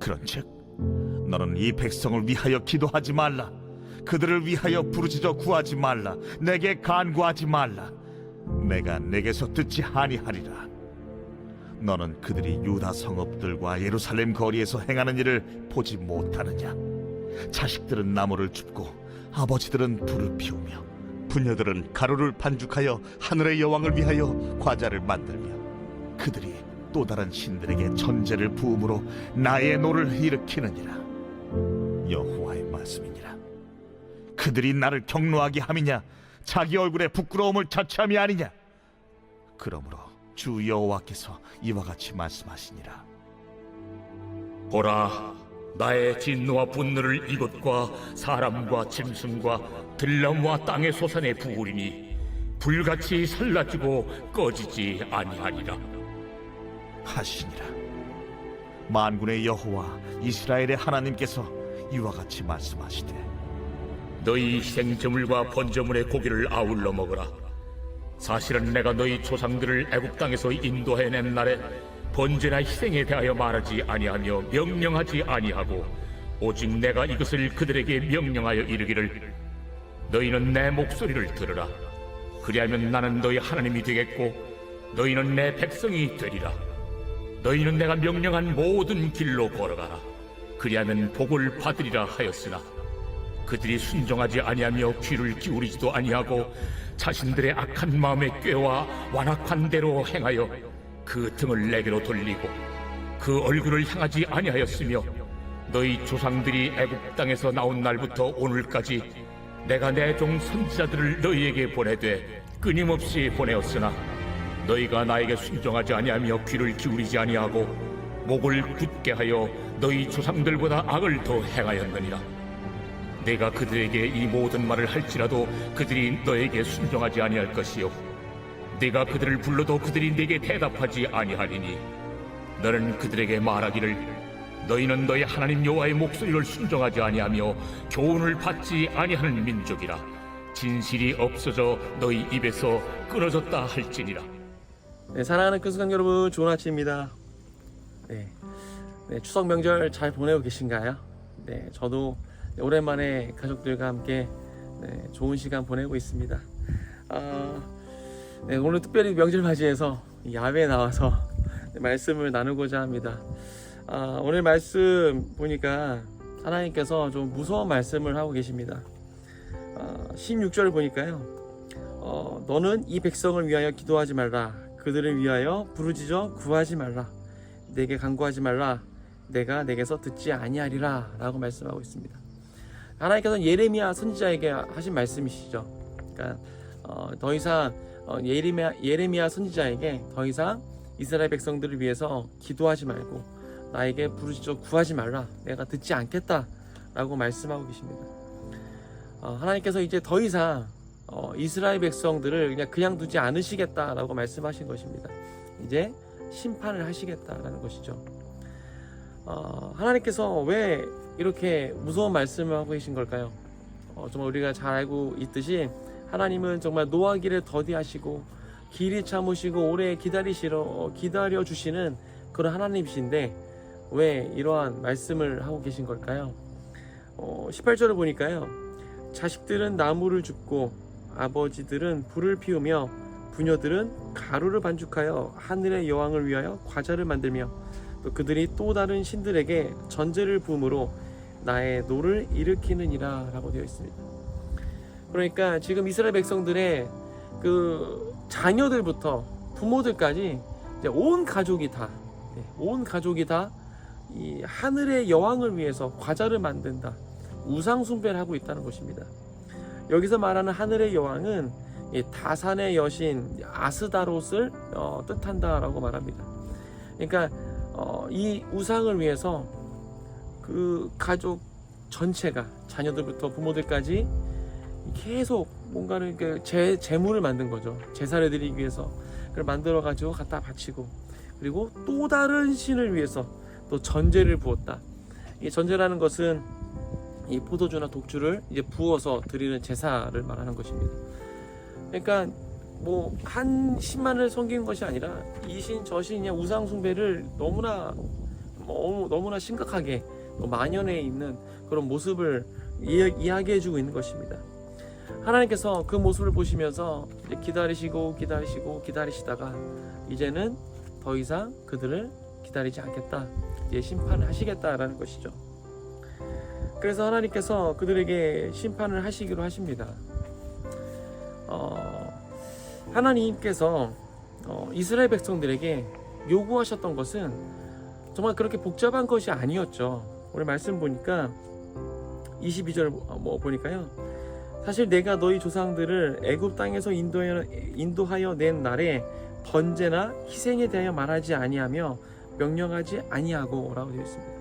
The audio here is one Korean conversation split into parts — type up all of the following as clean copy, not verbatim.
그런즉 너는 이 백성을 위하여 기도하지 말라. 그들을 위하여 부르짖어 구하지 말라. 내게 간구하지 말라. 내가 내게서 듣지 아니하리라. 너는 그들이 유다 성읍들과 예루살렘 거리에서 행하는 일을 보지 못하느냐? 자식들은 나무를 줍고 아버지들은 불을 피우며 부녀들은 가루를 반죽하여 하늘의 여왕을 위하여 과자를 만들며 그들이 또 다른 신들에게 전제를 부음으로 나의 노를 일으키느니라. 여호와의 말씀이니라. 그들이 나를 경노하게 함이냐? 자기 얼굴에 부끄러움을 자초함이 아니냐? 그러므로 주 여호와께서 이와 같이 말씀하시니라. 보라, 나의 진노와 분노를 이곳과 사람과 짐승과 들나무와 땅의 소산에 부으리니 불같이 살라지고 꺼지지 아니하리라 하시니라. 만군의 여호와 이스라엘의 하나님께서 이와 같이 말씀하시되 너희 희생제물과 번제물의 고기를 아울러 먹으라. 사실은 내가 너희 조상들을 애굽 땅에서 인도해낸 날에 번제나 희생에 대하여 말하지 아니하며 명령하지 아니하고 오직 내가 이것을 그들에게 명령하여 이르기를 너희는 내 목소리를 들으라. 그리하면 나는 너희 하나님이 되겠고 너희는 내 백성이 되리라. 너희는 내가 명령한 모든 길로 걸어가라. 그리하면 복을 받으리라 하였으나 그들이 순종하지 아니하며 귀를 기울이지도 아니하고 자신들의 악한 마음에 꾀와 완악한 대로 행하여 그 등을 내게로 돌리고 그 얼굴을 향하지 아니하였으며 너희 조상들이 애굽 땅에서 나온 날부터 오늘까지 내가 내 종 선지자들을 너희에게 보내되 끊임없이 보내었으나 너희가 나에게 순종하지 아니하며 귀를 기울이지 아니하고 목을 굳게 하여 너희 조상들보다 악을 더 행하였느니라. 내가 그들에게 이 모든 말을 할지라도 그들이 너에게 순종하지 아니할 것이요 네가 그들을 불러도 그들이 네게 대답하지 아니하리니 너는 그들에게 말하기를 너희는 너희 하나님 여호와의 목소리를 순종하지 아니하며 교훈을 받지 아니하는 민족이라. 진실이 없어져 너희 입에서 끊어졌다 할지니라. 네, 사랑하는 큰수강 여러분, 좋은 아침입니다. 추석 명절 잘 보내고 계신가요? 저도 오랜만에 가족들과 함께 좋은 시간 보내고 있습니다. 오늘 특별히 명절 맞이해서 야외에 나와서 말씀을 나누고자 합니다. 오늘 말씀 보니까 하나님께서 좀 무서운 말씀을 하고 계십니다. 16절을 보니까요, 너는 이 백성을 위하여 기도하지 말라. 그들을 위하여 부르짖어 구하지 말라. 내게 간구하지 말라. 내가 내게서 듣지 아니하리라 라고 말씀하고 있습니다. 하나님께서는 예레미야 선지자에게 하신 말씀이시죠. 그러니까 더 이상 예레미야 선지자에게 더 이상 이스라엘 백성들을 위해서 기도하지 말고 나에게 부르짖어 구하지 말라. 내가 듣지 않겠다 라고 말씀하고 계십니다. 하나님께서 이제 더 이상 이스라엘 백성들을 그냥 두지 않으시겠다 라고 말씀하신 것입니다. 이제 심판을 하시겠다라는 것이죠. 하나님께서 왜 이렇게 무서운 말씀을 하고 계신 걸까요? 정말 우리가 잘 알고 있듯이 하나님은 정말 노하기를 더디하시고 길이 참으시고 오래 기다려 주시는 그런 하나님이신데 왜 이러한 말씀을 하고 계신 걸까요? 18절을 보니까요, 자식들은 나무를 줍고 아버지들은 불을 피우며 부녀들은 가루를 반죽하여 하늘의 여왕을 위하여 과자를 만들며 또 그들이 또 다른 신들에게 전제를 부음으로 나의 노를 일으키느니라 라고 되어 있습니다. 그러니까 지금 이스라엘 백성들의 그 자녀들부터 부모들까지 이제 온 가족이 다 이 하늘의 여왕을 위해서 과자를 만든다, 우상 숭배를 하고 있다는 것입니다. 여기서 말하는 하늘의 여왕은 다산의 여신 아스다롯을 뜻한다라고 말합니다. 그러니까 이 우상을 위해서 그 가족 전체가 자녀들부터 부모들까지 계속 뭔가를 제물을 만든 거죠. 제사를 드리기 위해서 그걸 만들어 가지고 갖다 바치고, 그리고 또 다른 신을 위해서 또 전제를 부었다. 이 전제라는 것은 이 포도주나 독주를 이제 부어서 드리는 제사를 말하는 것입니다. 그러니까 뭐 한 신만을 섬기는 것이 아니라 이 신 저 신 우상 숭배를 너무나 너무나 심각하게 만연해 있는 그런 모습을 이야기해주고 있는 것입니다. 하나님께서 그 모습을 보시면서 이제 기다리시다가 이제는 더 이상 그들을 기다리지 않겠다, 이제 심판을 하시겠다라는 것이죠. 그래서 하나님께서 그들에게 심판을 하시기로 하십니다. 하나님께서 이스라엘 백성들에게 요구하셨던 것은 정말 그렇게 복잡한 것이 아니었죠. 오늘 말씀 보니까 22절 보니까요, 사실 내가 너희 조상들을 애굽 땅에서 인도하여 낸 날에 번제나 희생에 대하여 말하지 아니하며 명령하지 아니하고 라고 되어 있습니다.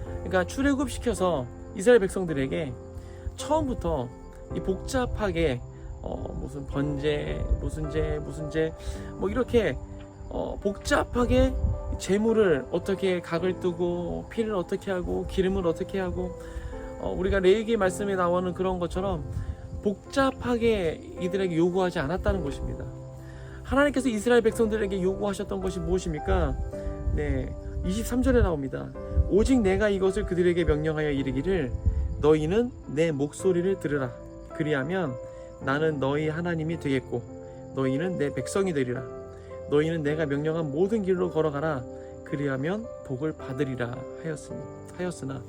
그러니까 출애굽 시켜서 이스라엘 백성들에게 처음부터 이 복잡하게 무슨 번제, 무슨 제 뭐 이렇게 복잡하게 제물을 어떻게 각을 뜨고 피를 어떻게 하고 기름을 어떻게 하고 우리가 레위기 말씀에 나오는 그런 것처럼 복잡하게 이들에게 요구하지 않았다는 것입니다. 하나님께서 이스라엘 백성들에게 요구하셨던 것이 무엇입니까? 23절에 나옵니다. 오직 내가 이것을 그들에게 명령하여 이르기를 너희는 내 목소리를 들으라. 그리하면 나는 너희 하나님이 되겠고 너희는 내 백성이 되리라. 너희는 내가 명령한 모든 길로 걸어가라. 그리하면 복을 받으리라 하였으나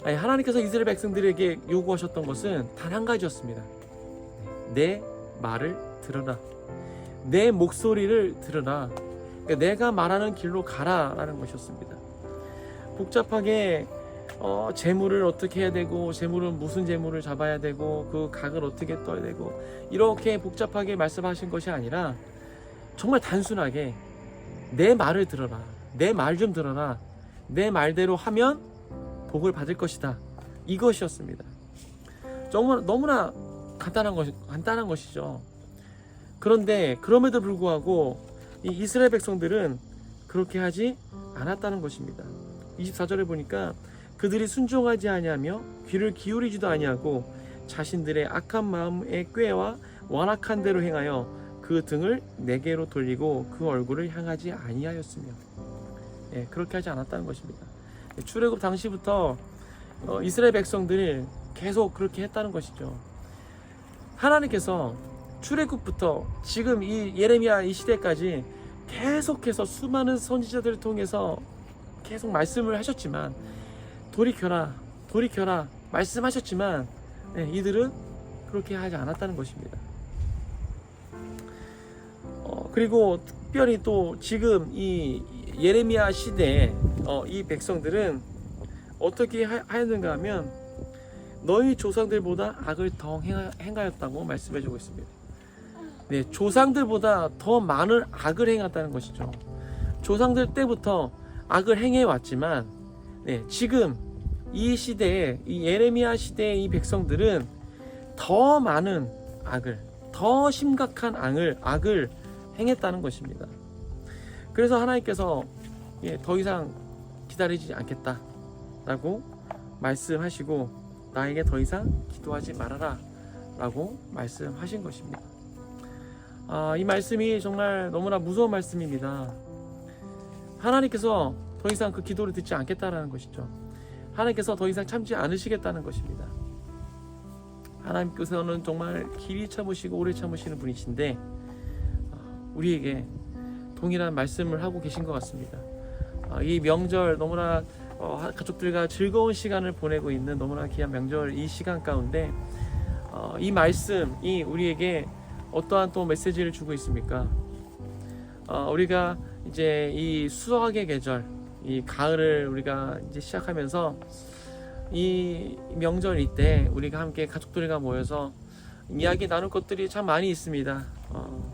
하나님께서 이스라엘 백성들에게 요구하셨던 것은 단 한 가지였습니다. 내 말을 들으라. 내 목소리를 들으라. 그러니까 내가 말하는 길로 가라라는 것이었습니다. 복잡하게 재물을 어떻게 해야 되고 재물은 무슨 재물을 잡아야 되고 그 각을 어떻게 떠야 되고 이렇게 복잡하게 말씀하신 것이 아니라 정말 단순하게 내 말을 들어라. 내 말 좀 들어라. 내 말대로 하면 복을 받을 것이다. 이것이었습니다. 정말 너무나 간단한 것이죠. 그런데 그럼에도 불구하고 이 이스라엘 백성들은 그렇게 하지 않았다는 것입니다. 24절에 보니까 그들이 순종하지 아니하며 귀를 기울이지도 아니하고 자신들의 악한 마음의 꾀와 완악한 대로 행하여 그 등을 내게로 돌리고 그 얼굴을 향하지 아니하였으며 그렇게 하지 않았다는 것입니다. 출애굽 당시부터 이스라엘 백성들이 계속 그렇게 했다는 것이죠. 하나님께서 출애굽부터 지금 이 예레미야 이 시대까지 계속해서 수많은 선지자들을 통해서 계속 말씀을 하셨지만 돌이켜라 말씀하셨지만 이들은 그렇게 하지 않았다는 것입니다. 그리고 특별히 또 지금 이 예레미야 시대에 이 백성들은 어떻게 하였는가 하면 너희 조상들보다 악을 더 행하였다고 말씀해주고 있습니다. 조상들보다 더 많은 악을 행했다는 것이죠. 조상들 때부터 악을 행해왔지만 지금 이 시대에 이 예레미야 시대의 이 백성들은 더 많은 악을, 더 심각한 악을 행했다는 것입니다. 그래서 하나님께서 더 이상 기다리지 않겠다라고 말씀하시고 나에게 더 이상 기도하지 말아라 라고 말씀하신 것입니다. 이 말씀이 정말 너무나 무서운 말씀입니다. 하나님께서 더 이상 그 기도를 듣지 않겠다라는 것이죠. 하나님께서 더 이상 참지 않으시겠다는 것입니다. 하나님께서는 정말 길이 참으시고 오래 참으시는 분이신데 우리에게 동일한 말씀을 하고 계신 것 같습니다. 이 명절 너무나 가족들과 즐거운 시간을 보내고 있는 너무나 귀한 명절 이 시간 가운데 이 말씀이 우리에게 어떠한 또 메시지를 주고 있습니까? 우리가 이제 이 수확의 계절, 이 가을을 우리가 이제 시작하면서 이 명절 이때 우리가 함께 가족들과 모여서 이야기 나눌 것들이 참 많이 있습니다.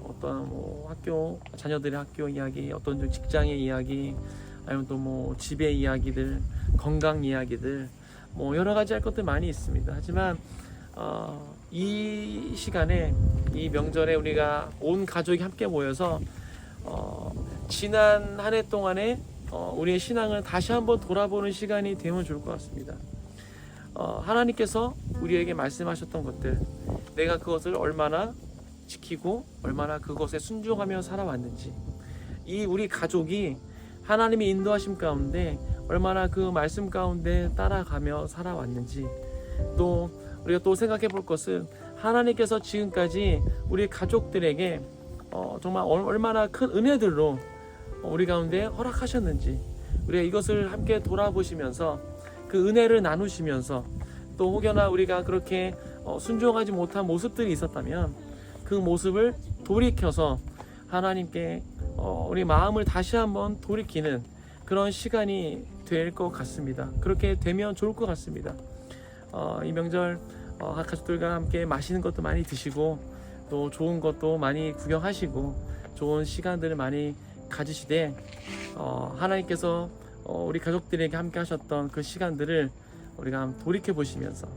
어떤 뭐 학교 자녀들의 학교 이야기, 어떤 좀 직장의 이야기, 아니면 또 뭐 집의 이야기들, 건강 이야기들, 뭐 여러 가지 할 것들 많이 있습니다. 하지만 이 시간에 이 명절에 우리가 온 가족이 함께 모여서 지난 한 해 동안에 우리의 신앙을 다시 한번 돌아보는 시간이 되면 좋을 것 같습니다. 하나님께서 우리에게 말씀하셨던 것들, 내가 그것을 얼마나 지키고 얼마나 그것에 순종하며 살아왔는지, 이 우리 가족이 하나님의 인도하심 가운데 얼마나 그 말씀 가운데 따라가며 살아왔는지, 또 우리가 또 생각해 볼 것은 하나님께서 지금까지 우리 가족들에게 정말 얼마나 큰 은혜들로 우리 가운데 허락하셨는지, 우리가 이것을 함께 돌아보시면서 그 은혜를 나누시면서, 또 혹여나 우리가 그렇게 순종하지 못한 모습들이 있었다면 그 모습을 돌이켜서 하나님께 우리 마음을 다시 한번 돌이키는 그런 시간이 될 것 같습니다. 그렇게 되면 좋을 것 같습니다. 이 명절 가족들과 함께 맛있는 것도 많이 드시고, 또 좋은 것도 많이 구경하시고, 좋은 시간들을 많이 가지시되, 하나님께서 우리 가족들에게 함께 하셨던 그 시간들을 우리가 한번 돌이켜 보시면서,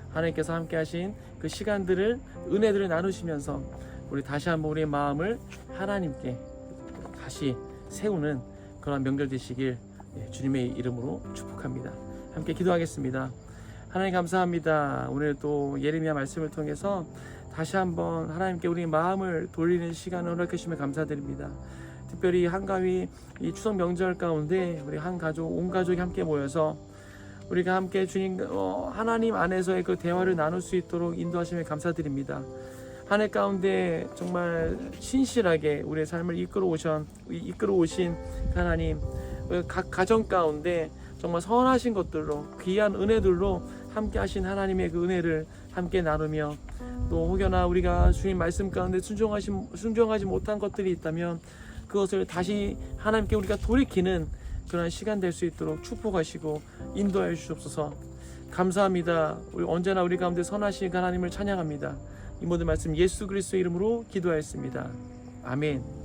하나님께서 함께 하신 그 시간들을, 은혜들을 나누시면서 우리 다시 한번 우리의 마음을 하나님께 다시 세우는 그런 명절 되시길 주님의 이름으로 축복합니다. 함께 기도하겠습니다. 하나님 감사합니다. 오늘 또 예레미야 말씀을 통해서 다시 한번 하나님께 우리 마음을 돌리는 시간을 허락해 주시면 감사드립니다. 특별히 한가위 이 추석 명절 가운데 우리 한 가족, 온 가족이 함께 모여서 우리가 함께 주님 하나님 안에서의 그 대화를 나눌 수 있도록 인도하심에 감사드립니다. 한 해 가운데 정말 신실하게 우리의 삶을 이끌어 오신 하나님, 각 가정 가운데 정말 선하신 것들로, 귀한 은혜들로 함께 하신 하나님의 그 은혜를 함께 나누며, 또 혹여나 우리가 주님 말씀 가운데 순종하지 못한 것들이 있다면 그것을 다시 하나님께 우리가 돌이키는 그런 시간 될 수 있도록 축복하시고 인도하여 주옵소서. 감사합니다. 언제나 우리 가운데 선하신 하나님을 찬양합니다. 이 모든 말씀 예수 그리스도의 이름으로 기도하였습니다. 아멘.